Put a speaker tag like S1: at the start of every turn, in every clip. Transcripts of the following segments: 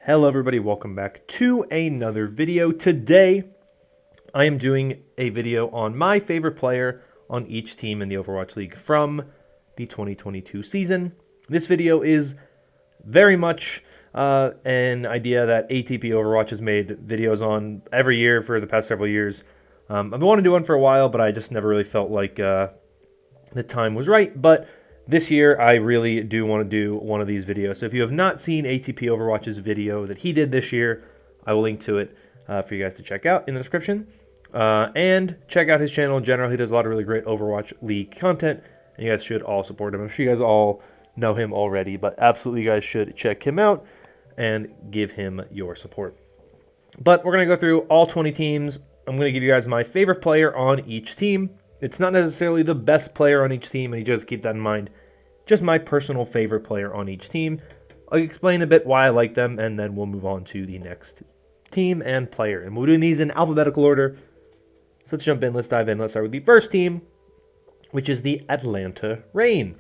S1: Hello everybody, welcome back to another video. Today, I am doing a video on my favorite player on each team in the Overwatch League from the 2022 season. This video is very much an idea that ATP Overwatch has made videos on every year for the past several years. I've been wanting to do one for a while, but I just never really felt like the time was right. But this year, I really do want to do one of these videos. So if you have not seen ATP Overwatch's video that he did this year, I will link to it for you guys to check out in the description. And check out his channel in general. He does a lot of really great Overwatch League content, and you guys should all support him. I'm sure you guys all know him already, but absolutely you guys should check him out and give him your support. But we're going to go through all 20 teams. I'm going to give you guys my favorite player on each team. It's not necessarily the best player on each team, and you just keep that in mind. Just my personal favorite player on each team. I'll explain a bit why I like them, and then we'll move on to the next team and player. And we're doing these in alphabetical order. So let's jump in. Let's dive in. Let's start with the first team, which is the Atlanta Reign.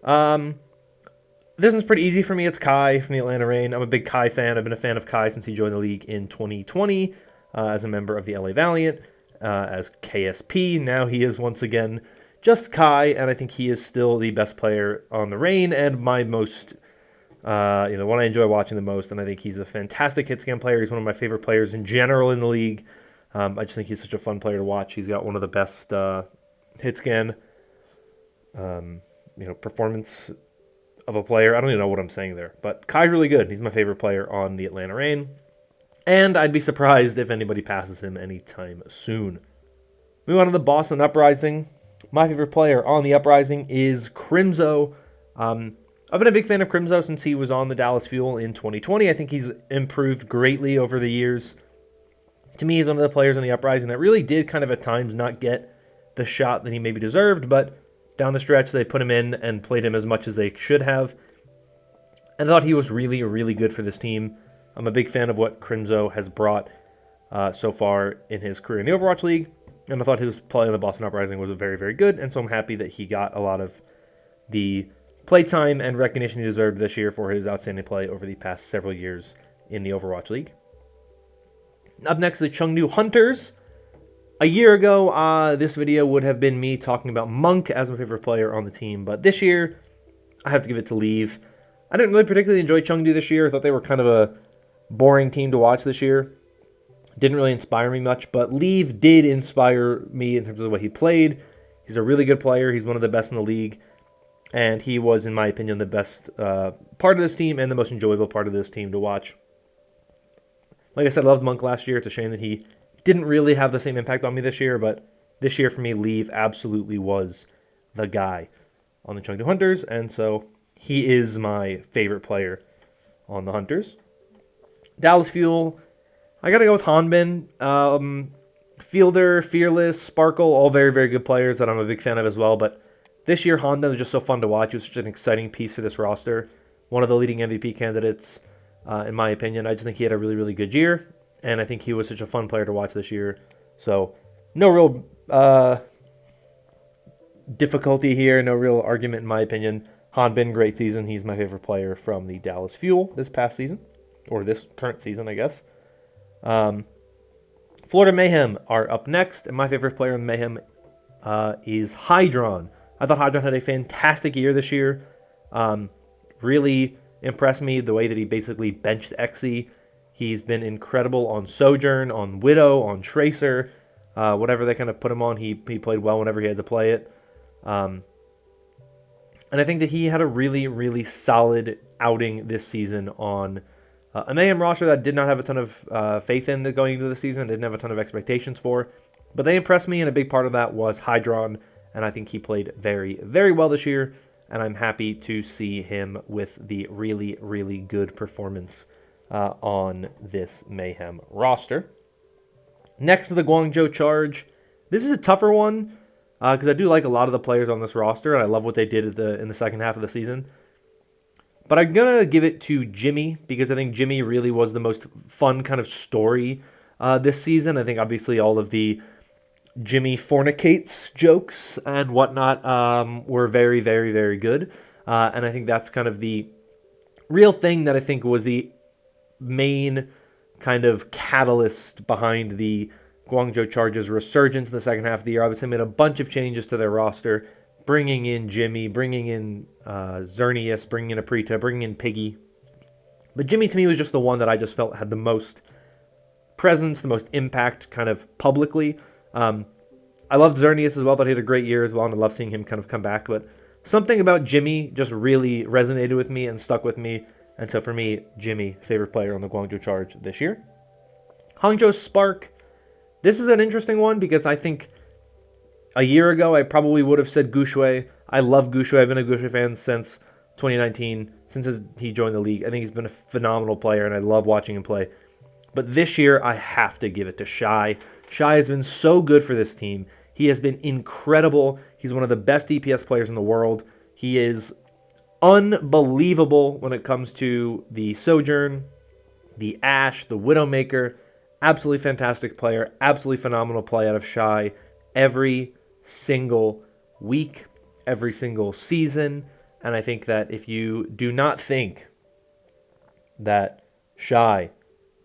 S1: This one's pretty easy for me. It's Kai from the Atlanta Reign. I'm a big Kai fan. I've been a fan of Kai since he joined the league in 2020 as a member of the LA Valiant. As KSP. Now he is once again just Kai, and I think he is still the best player on the Reign and my most, one I enjoy watching the most, and I think he's a fantastic hit scan player. He's one of my favorite players in general in the league. I just think he's such a fun player to watch. He's got one of the best hit scan, performance of a player. I don't even know what I'm saying there, but Kai's really good. He's my favorite player on the Atlanta Reign. And I'd be surprised if anybody passes him anytime soon. Moving on to the Boston Uprising. My favorite player on the Uprising is Crimzo. I've been a big fan of Crimzo since he was on the Dallas Fuel in 2020. I think he's improved greatly over the years. To me, he's one of the players on the Uprising that really did kind of at times not get the shot that he maybe deserved, but down the stretch they put him in and played him as much as they should have. And I thought he was really, really good for this team. I'm a big fan of what Crimzo has brought so far in his career in the Overwatch League, and I thought his play in the Boston Uprising was very, very good, and so I'm happy that he got a lot of the playtime and recognition he deserved this year for his outstanding play over the past several years in the Overwatch League. Up next, the Chengdu Hunters. A year ago, this video would have been me talking about Monk as my favorite player on the team, but this year, I have to give it to Leave. I didn't really particularly enjoy Chengdu this year. I thought they were kind of a boring team to watch this year. Didn't really inspire me much, but Leave did inspire me in terms of the way he played. He's a really good player. He's one of the best in the league, and he was, in my opinion, the best part of this team and the most enjoyable part of this team to watch. Like I said, I loved Monk last year. It's a shame that he didn't really have the same impact on me this year, but this year for me, Leave absolutely was the guy on the Chengdu Hunters, and so he is my favorite player on the Hunters. Dallas Fuel, I got to go with Hanbin. Fielder, Fearless, Sparkle, all very, very good players that I'm a big fan of as well. But this year, Hanbin was just so fun to watch. He was such an exciting piece for this roster. One of the leading MVP candidates, in my opinion. I just think he had a really, really good year. And I think he was such a fun player to watch this year. So, no real difficulty here. No real argument, in my opinion. Hanbin, great season. He's my favorite player from the Dallas Fuel this past season. Or this current season, I guess. Florida Mayhem are up next, and my favorite player in Mayhem is Hydron. I thought Hydron had a fantastic year this year. Really impressed me the way that he basically benched Xe. He's been incredible on Sojourn, on Widow, on Tracer. Whatever they kind of put him on, he played well whenever he had to play it. And I think that he had a really, really solid outing this season on a Mayhem roster that did not have a ton of faith in going into the season, didn't have a ton of expectations for. But they impressed me, and a big part of that was Hydron, and I think he played very, very well this year, and I'm happy to see him with the really, really good performance on this Mayhem roster. Next to the Guangzhou Charge. This is a tougher one, because I do like a lot of the players on this roster, and I love what they did in the second half of the season. But I'm going to give it to Jimmy, because I think Jimmy really was the most fun kind of story this season. I think obviously all of the Jimmy fornicates jokes and whatnot were very, very, very good. And I think that's kind of the real thing that I think was the main kind of catalyst behind the Guangzhou Chargers' resurgence in the second half of the year. Obviously, made a bunch of changes to their roster, bringing in Jimmy, bringing in Zernius, bringing in Aprita, bringing in Piggy. But Jimmy, to me, was just the one that I just felt had the most presence, the most impact kind of publicly. I loved Zernius as well. Thought he had a great year as well, and I love seeing him kind of come back. But something about Jimmy just really resonated with me and stuck with me. And so for me, Jimmy, favorite player on the Guangzhou Charge this year. Hangzhou Spark. This is an interesting one because I think a year ago I probably would have said Gushui. I love Gushui. I've been a Gushui fan since 2019, since he joined the league. I think he's been a phenomenal player, and I love watching him play. But this year, I have to give it to Shai. Shai has been so good for this team. He has been incredible. He's one of the best DPS players in the world. He is unbelievable when it comes to the Sojourn, the Ashe, the Widowmaker. Absolutely fantastic player. Absolutely phenomenal play out of Shai every single week, every single season. And I think that if you do not think that Shai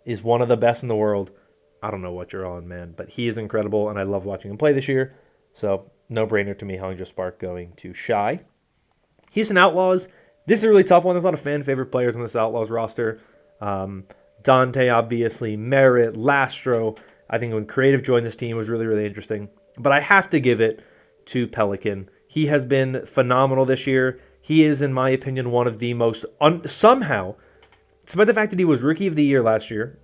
S1: is one of the best in the world, I don't know what you're on, man. But he is incredible, and I love watching him play this year. So, no-brainer to me, Hangzhou Spark going to Shai. Houston Outlaws. This is a really tough one. There's a lot of fan-favorite players on this Outlaws roster. Dante, obviously. Merritt, Lastro. I think when Creative joined this team, it was really, really interesting. But I have to give it to Pelican. He has been phenomenal this year. He is, in my opinion, one of the most... somehow, despite the fact that he was Rookie of the Year last year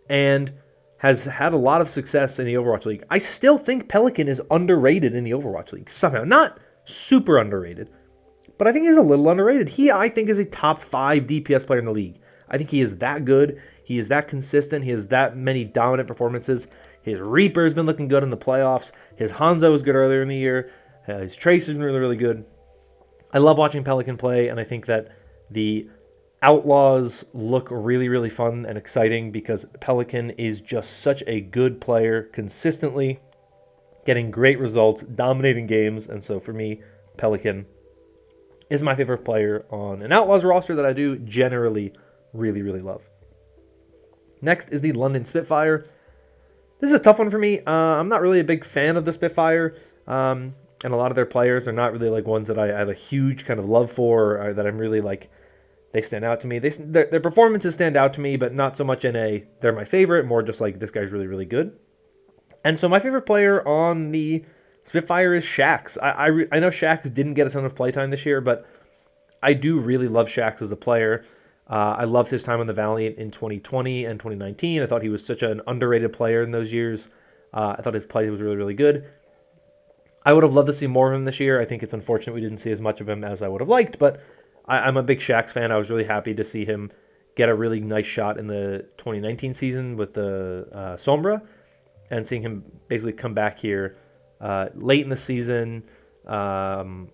S1: and has had a lot of success in the Overwatch League, I still think Pelican is underrated in the Overwatch League. Somehow. Not super underrated, but I think he's a little underrated. He, I think, is a top 5 DPS player in the league. I think he is that good. He is that consistent. He has that many dominant performances. His Reaper has been looking good in the playoffs. His Hanzo was good earlier in the year. His Trace has been really, really good. I love watching Pelican play, and I think that the Outlaws look really, really fun and exciting because Pelican is just such a good player, consistently getting great results, dominating games, and so for me, Pelican is my favorite player on an Outlaws roster that I do generally really, really love. Next is the London Spitfire. This is a tough one for me. I'm not really a big fan of the Spitfire, and a lot of their players are not really like ones that I have a huge kind of love for, or that I'm really like, they stand out to me. Their performances stand out to me, but not so much in a, they're my favorite, more just like, this guy's really, really good. And so my favorite player on the Spitfire is Shax. I know Shax didn't get a ton of playtime this year, but I do really love Shax as a player. I loved his time on the Valiant in 2020 and 2019. I thought he was such an underrated player in those years. I thought his play was really, really good. I would have loved to see more of him this year. I think it's unfortunate we didn't see as much of him as I would have liked, but I'm a big Shax fan. I was really happy to see him get a really nice shot in the 2019 season with the Sombra, and seeing him basically come back here late in the season, then,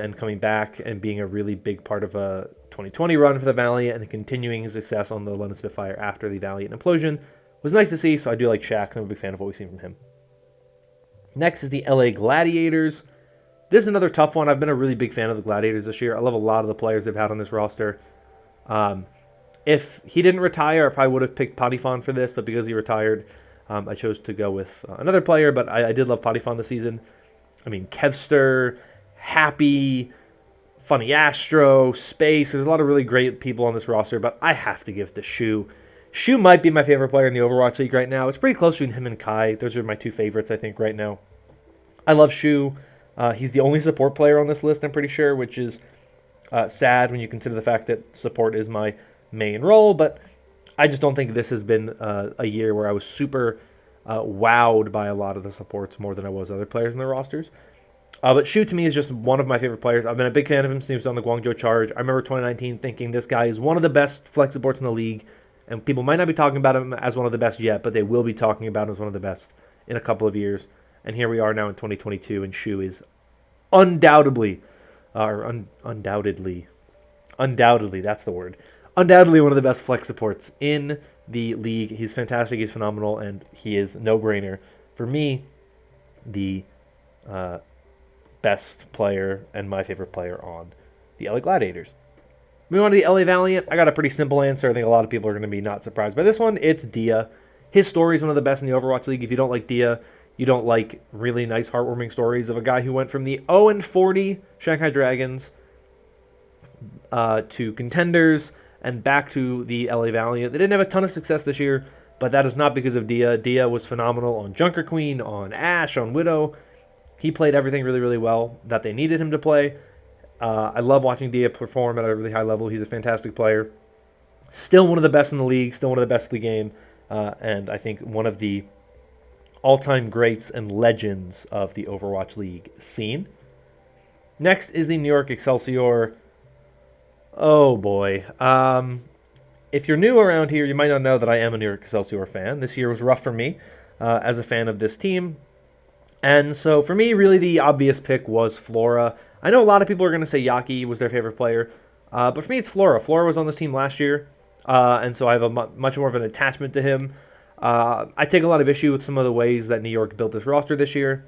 S1: and coming back and being a really big part of a 2020 run for the Valiant and continuing his success on the London Spitfire after the Valiant implosion was nice to see, so I do like Shax. I'm a big fan of what we've seen from him. Next is the LA Gladiators. This is another tough one. I've been a really big fan of the Gladiators this year. I love a lot of the players they've had on this roster. If he didn't retire, I probably would have picked Potifon for this, but because he retired, I chose to go with another player, but I did love Potifon this season. I mean, Kevster, Happy, Funny Astro, Space. There's a lot of really great people on this roster, but I have to give it to Shu. Shu might be my favorite player in the Overwatch League right now. It's pretty close between him and Kai. Those are my two favorites, I think, right now. I love Shu. He's the only support player on this list, I'm pretty sure, which is sad when you consider the fact that support is my main role, but I just don't think this has been a year where I was super wowed by a lot of the supports more than I was other players in the rosters. But Shu, to me, is just one of my favorite players. I've been a big fan of him since he was on the Guangzhou Charge. I remember 2019 thinking this guy is one of the best flex supports in the league, and people might not be talking about him as one of the best yet, but they will be talking about him as one of the best in a couple of years. And here we are now in 2022, and Shu is undoubtedly, that's the word, undoubtedly one of the best flex supports in the league. He's fantastic, he's phenomenal, and he is no-brainer. For me, the best player and my favorite player on the LA Gladiators. Moving on to the LA Valiant, I got a pretty simple answer. I think a lot of people are going to be not surprised by this one. It's Dia. His story is one of the best in the Overwatch League. If you don't like Dia, you don't like really nice, heartwarming stories of a guy who went from the 0-40 Shanghai Dragons to contenders and back to the LA Valiant. They didn't have a ton of success this year, but that is not because of Dia. Dia was phenomenal on Junker Queen, on Ashe, on Widow. He played everything really, really well that they needed him to play. I love watching Dia perform at a really high level. He's a fantastic player. Still one of the best in the league, still one of the best in the game, and I think one of the all-time greats and legends of the Overwatch League scene. Next is the New York Excelsior. Oh boy. If you're new around here, you might not know that I am a New York Excelsior fan. This year was rough for me as a fan of this team. And so for me, really the obvious pick was Flora. I know a lot of people are going to say Yaki was their favorite player, but for me it's Flora. Flora was on this team last year, and so I have a much more of an attachment to him. I take a lot of issue with some of the ways that New York built this roster this year,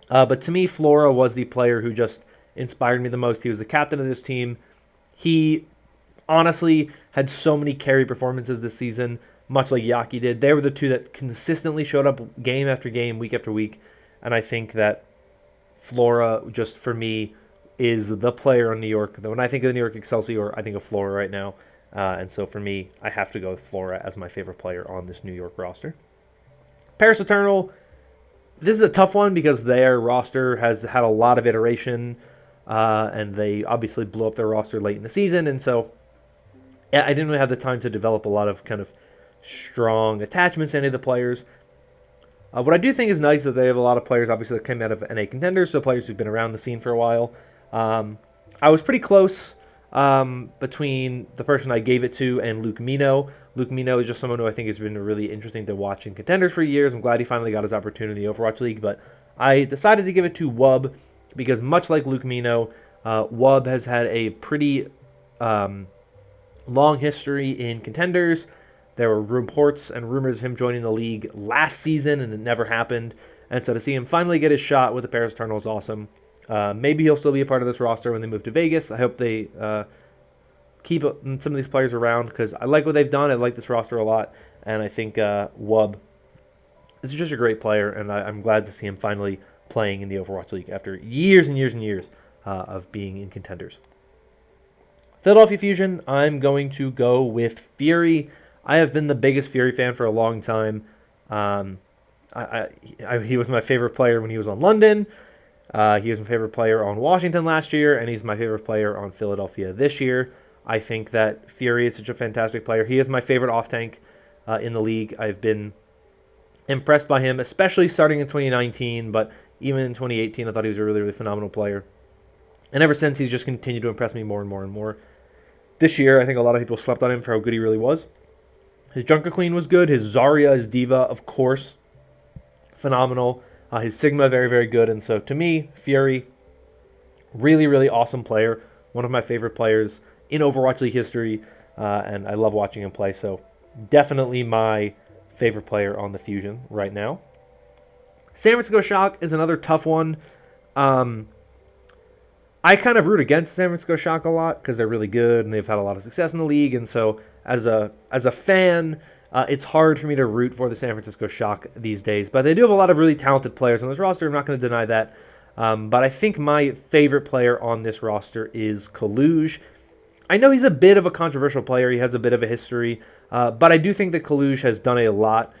S1: but to me, Flora was the player who just inspired me the most. He was the captain of this team. He honestly had so many carry performances this season, much like Yaki did. They were the two that consistently showed up game after game, week after week, and I think that Flora, just for me, is the player on New York. When I think of the New York Excelsior, I think of Flora right now. And so for me, I have to go with Flora as my favorite player on this New York roster. Paris Eternal, this is a tough one because their roster has had a lot of iteration, and they obviously blew up their roster late in the season. And so I didn't really have the time to develop a lot of kind of strong attachments to any of the players. What I do think is nice is that they have a lot of players, obviously, that came out of NA contenders, so players who've been around the scene for a while. I was pretty close between the person I gave it to and Luke Mino. Luke Mino is just someone who I think has been really interesting to watch in contenders for years. I'm glad he finally got his opportunity in the Overwatch League, but I decided to give it to Wub because much like Luke Mino, Wub has had a pretty long history in contenders. There were reports and rumors of him joining the league last season, and it never happened. And so to see him finally get his shot with the Paris Eternal is awesome. Maybe he'll still be a part of this roster when they move to Vegas. I hope they keep some of these players around because I like what they've done. I like this roster a lot, and I think Wub is just a great player, and I'm glad to see him finally playing in the Overwatch League after years and years and years of being in contenders. Philadelphia Fusion, I'm going to go with Fury. I have been the biggest Fury fan for a long time. He was my favorite player when he was on London. He was my favorite player on Washington last year, and he's my favorite player on Philadelphia this year. I think that Fury is such a fantastic player. He is my favorite off-tank in the league. I've been impressed by him, especially starting in 2019, but even in 2018, I thought he was a really, really phenomenal player. And ever since, he's just continued to impress me more and more and more. This year, I think a lot of people slept on him for how good he really was. His Junker Queen was good. His Zarya, his Diva, of course, phenomenal. His Sigma, very, very good. And so to me, Fury, really, really awesome player. One of my favorite players in Overwatch League history. And I love watching him play. So definitely my favorite player on the Fusion right now. San Francisco Shock is another tough one. I kind of root against San Francisco Shock a lot because they're really good and they've had a lot of success in the league. And so as a fan, it's hard for me to root for the San Francisco Shock these days. But they do have a lot of really talented players on this roster. I'm not going to deny that. But I think my favorite player on this roster is Kaluge. I know he's a bit of a controversial player. He has a bit of a history. But I do think that Kaluge has done a lot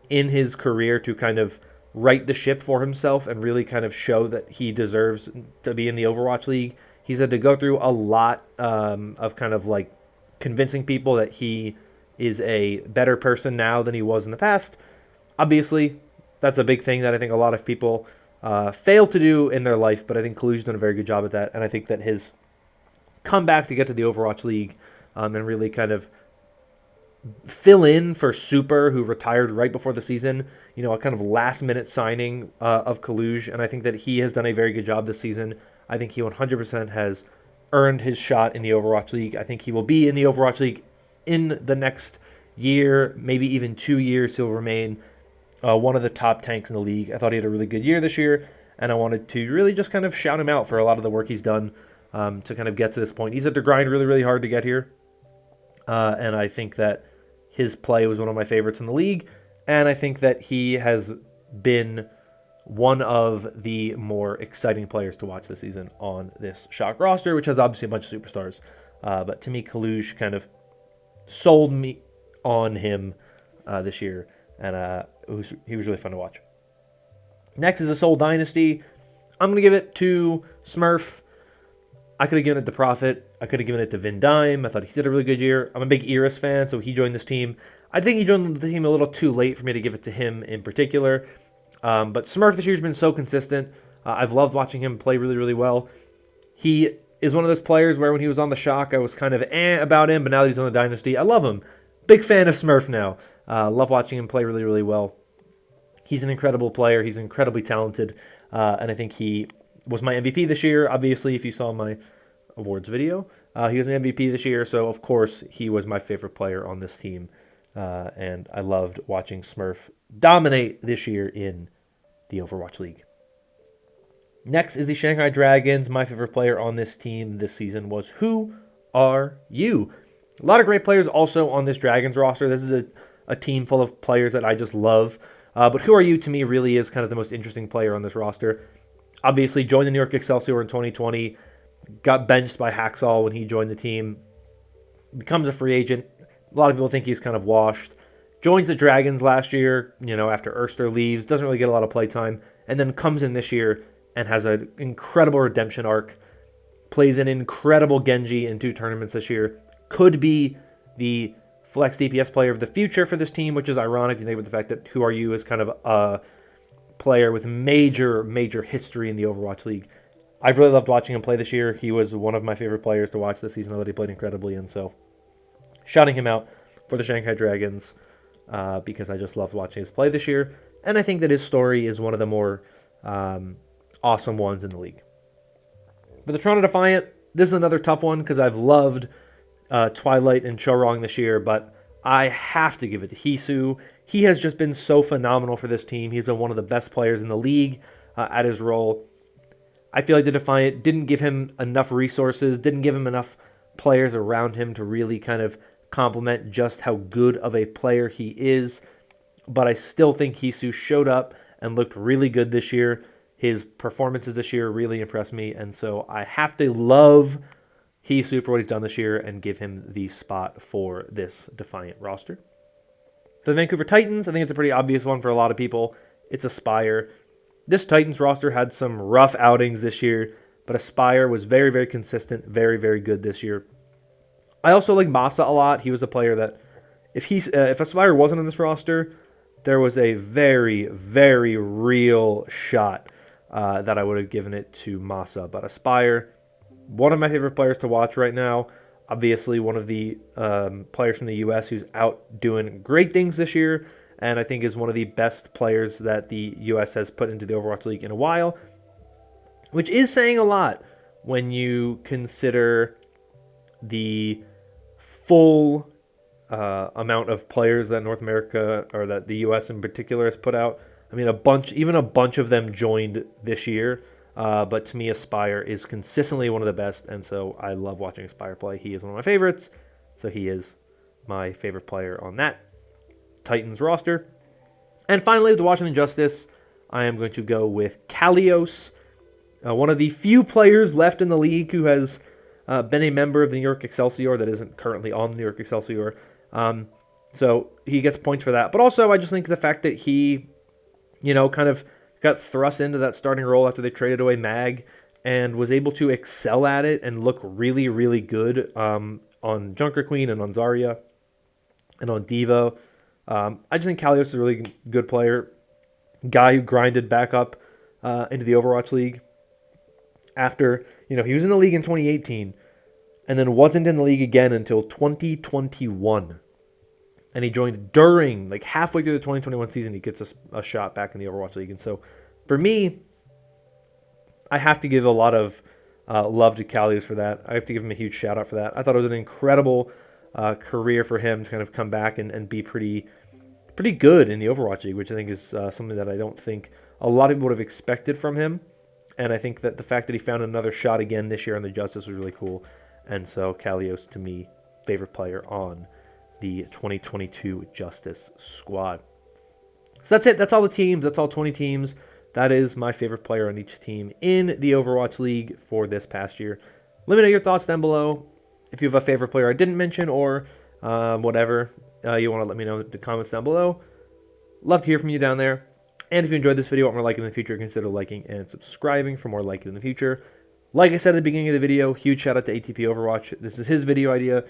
S1: in his career to kind of right the ship for himself and really kind of show that he deserves to be in the Overwatch League. He's had to go through a lot of kind of like convincing people that he is a better person now than he was in the past. Obviously, that's a big thing that I think a lot of people fail to do in their life, but I think Kaluge's done a very good job at that, and I think that his comeback to get to the Overwatch League and really kind of fill in for Super, who retired right before the season, you know, a kind of last-minute signing of Kaluge, and I think that he has done a very good job this season. I think he 100% has earned his shot in the Overwatch League. I think he will be in the Overwatch League in the next year, maybe even 2 years. He'll remain one of the top tanks in the league. I thought he had a really good year this year, and I wanted to really just kind of shout him out for a lot of the work he's done to kind of get to this point. He's had to grind really, really hard to get here. And I think that his play was one of my favorites in the league. And I think that he has been one of the more exciting players to watch this season on this Shock roster, which has obviously a bunch of superstars. But to me, Kalush kind of sold me on him this year, and he was really fun to watch. Next is the Soul Dynasty. I'm going to give it to Smurf. I could have given it to Prophet. I could have given it to Vin Dime. I thought he did a really good year. I'm a big Iris fan, so he joined this team. I think he joined the team a little too late for me to give it to him in particular. But Smurf this year has been so consistent. I've loved watching him play really, really well. He is one of those players where when he was on the Shock, I was kind of about him, but now that he's on the Dynasty, I love him. Big fan of Smurf now. Love watching him play really, really well. He's an incredible player. He's incredibly talented. And I think he was my MVP this year. Obviously, if you saw my awards video, he was an MVP this year. So, of course, he was my favorite player on this team. And I loved watching Smurf dominate this year in the Overwatch League. Next is the Shanghai Dragons. My favorite player on this team this season was Who Are You? A lot of great players also on this Dragons roster. This is a team full of players that I just love. But Who Are You, to me, really is kind of the most interesting player on this roster. Obviously, joined the New York Excelsior in 2020. Got benched by Hacksaw when he joined the team. Becomes a free agent. A lot of people think he's kind of washed. Joins the Dragons last year, after Erster leaves. Doesn't really get a lot of play time. And then comes in this year and has an incredible redemption arc. Plays an incredible Genji in 2 tournaments this year. Could be the flex DPS player of the future for this team, which is ironic. You think about the fact that Who Are You is kind of a player with major, major history in the Overwatch League. I've really loved watching him play this year. He was one of my favorite players to watch this season. I thought he played incredibly, and so shouting him out for the Shanghai Dragons because I just loved watching his play this year. And I think that his story is one of the more awesome ones in the league. But the Toronto Defiant, this is another tough one because I've loved Twilight and Chorong this year, but I have to give it to Hisu. He has just been so phenomenal for this team. He's been one of the best players in the league at his role. I feel like the Defiant didn't give him enough resources, didn't give him enough players around him to really kind of complement just how good of a player he is. But I still think Hisu showed up and looked really good this year. His performances this year really impressed me, and so I have to love Hisu for what he's done this year and give him the spot for this Defiant roster. For the Vancouver Titans, I think it's a pretty obvious one for a lot of people. It's Aspire. This Titans roster had some rough outings this year, but Aspire was very, very consistent, very, very good this year. I also like Masa a lot. He was a player that, if Aspire wasn't on this roster, there was a very, very real shot that I would have given it to Masa. But Aspire, one of my favorite players to watch right now. Obviously, one of the players from the U.S. who's out doing great things this year, and I think is one of the best players that the U.S. has put into the Overwatch League in a while, which is saying a lot when you consider the full amount of players that North America, or that the U.S. in particular, has put out. I mean, even a bunch of them joined this year. But to me, Aspire is consistently one of the best, and so I love watching Aspire play. He is one of my favorites, so he is my favorite player on that Titans roster. And finally, with the Washington Justice, I am going to go with Kalios, one of the few players left in the league who has been a member of the New York Excelsior that isn't currently on the New York Excelsior. So he gets points for that. But also, I just think the fact that he, kind of got thrust into that starting role after they traded away Mag and was able to excel at it and look really, really good on Junker Queen and on Zarya and on Devo. I just think Kalios is a really good player. Guy who grinded back up into the Overwatch League after, he was in the league in 2018 and then wasn't in the league again until 2021. And he joined during, halfway through the 2021 season, he gets a shot back in the Overwatch League. And so, for me, I have to give a lot of love to Kalios for that. I have to give him a huge shout out for that. I thought it was an incredible career for him to kind of come back and be pretty good in the Overwatch League, which I think is something that I don't think a lot of people would have expected from him. And I think that the fact that he found another shot again this year on the Justice was really cool. And so Kalios, to me, favorite player on the 2022 Justice squad. So that's it. That's all the teams. That's all 20 teams. That is my favorite player on each team in the Overwatch League for this past year. Let me know your thoughts down below. If you have a favorite player I didn't mention or whatever you want to let me know in the comments down below. Love to hear from you down there. And if you enjoyed this video, want more like it in the future, consider liking and subscribing for more like it in the future. Like I said at the beginning of the video, huge shout out to ATP Overwatch. This is his video idea.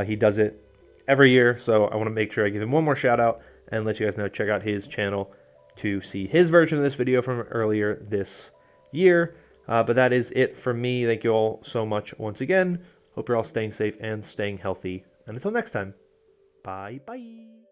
S1: He does it every year, so I want to make sure I give him one more shout out and let you guys know, check out his channel to see his version of this video from earlier this year. But that is it for me. Thank you all so much once again. Hope you're all staying safe and staying healthy. And until next time, bye-bye.